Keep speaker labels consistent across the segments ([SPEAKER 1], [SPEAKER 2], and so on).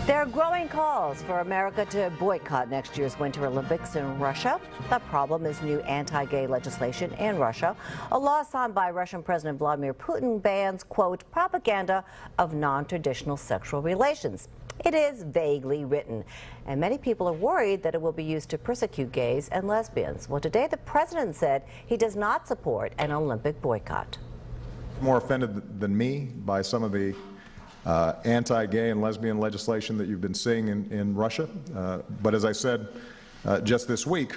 [SPEAKER 1] There are growing calls for America to boycott next year's Winter Olympics in Russia. The problem is new anti-gay legislation in Russia. A law signed by Russian President Vladimir Putin bans, quote, propaganda of non-traditional sexual relations. It is vaguely written, and many people are worried that it will be used to persecute gays and lesbians. Well, today the president said he does not support an Olympic boycott.
[SPEAKER 2] More offended than me by some of the anti-gay and lesbian legislation that you've been seeing in Russia. But as I said just this week,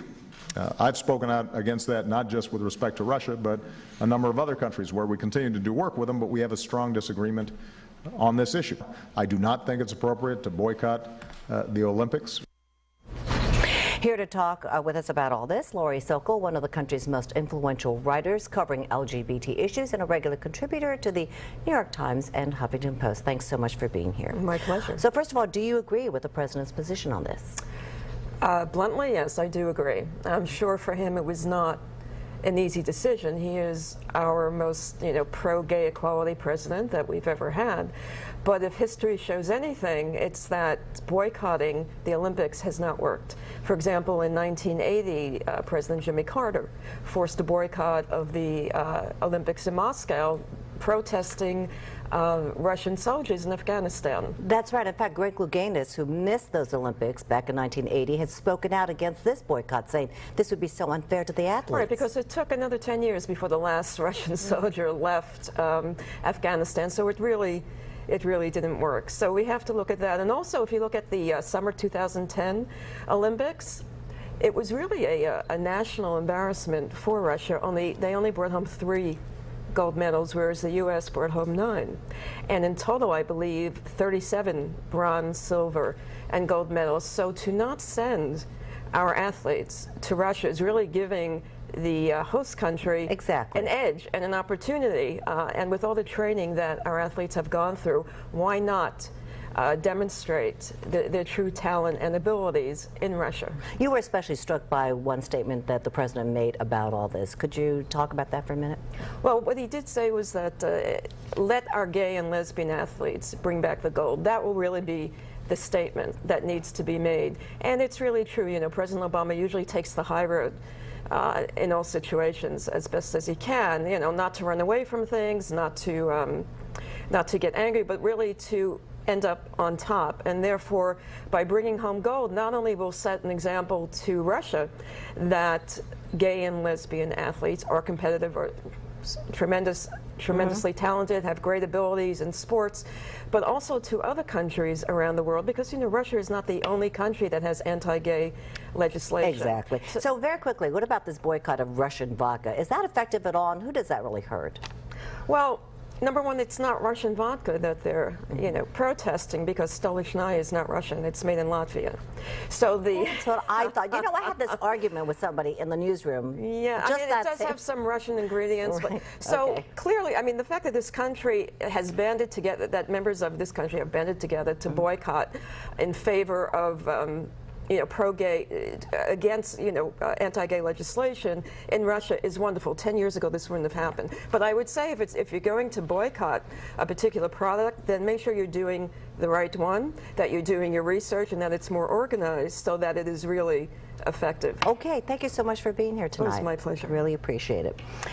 [SPEAKER 2] I've spoken out against that, not just with respect to Russia, but a number of other countries where we continue to do work with them, but we have a strong disagreement on this issue. I do not think it's appropriate to boycott the Olympics.
[SPEAKER 1] Here to talk with us about all this, Sokol, one of the country's most influential writers covering LGBT issues and a regular contributor to the New York Times and Huffington Post. Thanks so much for being here.
[SPEAKER 3] My pleasure.
[SPEAKER 1] So first of all, do you agree with the president's position on this?
[SPEAKER 3] Bluntly, yes, I do agree. I'm sure for him it was not an easy decision. He is our most, pro-gay equality president that we've ever had. But if history shows anything, it's that boycotting the Olympics has not worked. For example, in 1980, President Jimmy Carter forced a boycott of the Olympics in Moscow, protesting Russian soldiers in Afghanistan.
[SPEAKER 1] That's right. In fact, Greg Louganis, who missed those Olympics back in 1980, has spoken out against this boycott, saying this would be so unfair to the athletes.
[SPEAKER 3] Right, because it took another 10 years before the last Russian soldier left Afghanistan, so it really didn't work. So we have to look at that. And also, if you look at the summer 2010 Olympics, it was really a national embarrassment for Russia. They only brought home 3 gold medals, whereas the U.S. brought home 9. And in total, I believe, 37 bronze, silver, and gold medals. So to not send our athletes to Russia is really giving the host country an edge and an opportunity. And with all the training that our athletes have gone through, why not demonstrate their true talent and abilities in Russia?
[SPEAKER 1] You were especially struck by one statement that the president made about all this. Could you talk about that for a minute?
[SPEAKER 3] Well, what he did say was that let our gay and lesbian athletes bring back the gold. That will really be the statement that needs to be made. And it's really true. President Obama usually takes the high road in all situations as best as he can, not to run away from things, not to get angry, but really to end up on top. And therefore, by bringing home gold, not only will set an example to Russia that gay and lesbian athletes are competitive, or tremendously talented, have great abilities in sports, but also to other countries around the world, because Russia is not the only country that has anti-gay legislation.
[SPEAKER 1] Exactly. So very quickly, what about this boycott of Russian vodka? Is that effective at all, and who does that really hurt?
[SPEAKER 3] Well, number one, it's not Russian vodka that they're, protesting, because Stolichnaya is not Russian. It's made in Latvia. So
[SPEAKER 1] that's what I thought. I had this argument with somebody in the newsroom.
[SPEAKER 3] Yeah, it does have some Russian ingredients. Right. But, so clearly, the fact that this country has banded together, that members of this country have banded together to boycott in favor of pro-gay, against, anti-gay legislation in Russia is wonderful. 10 years ago, this wouldn't have happened. But I would say if you're going to boycott a particular product, then make sure you're doing the right one, that you're doing your research, and that it's more organized so that it is really effective.
[SPEAKER 1] Okay, thank you so much for being here tonight.
[SPEAKER 3] It was my pleasure.
[SPEAKER 1] Really appreciate it.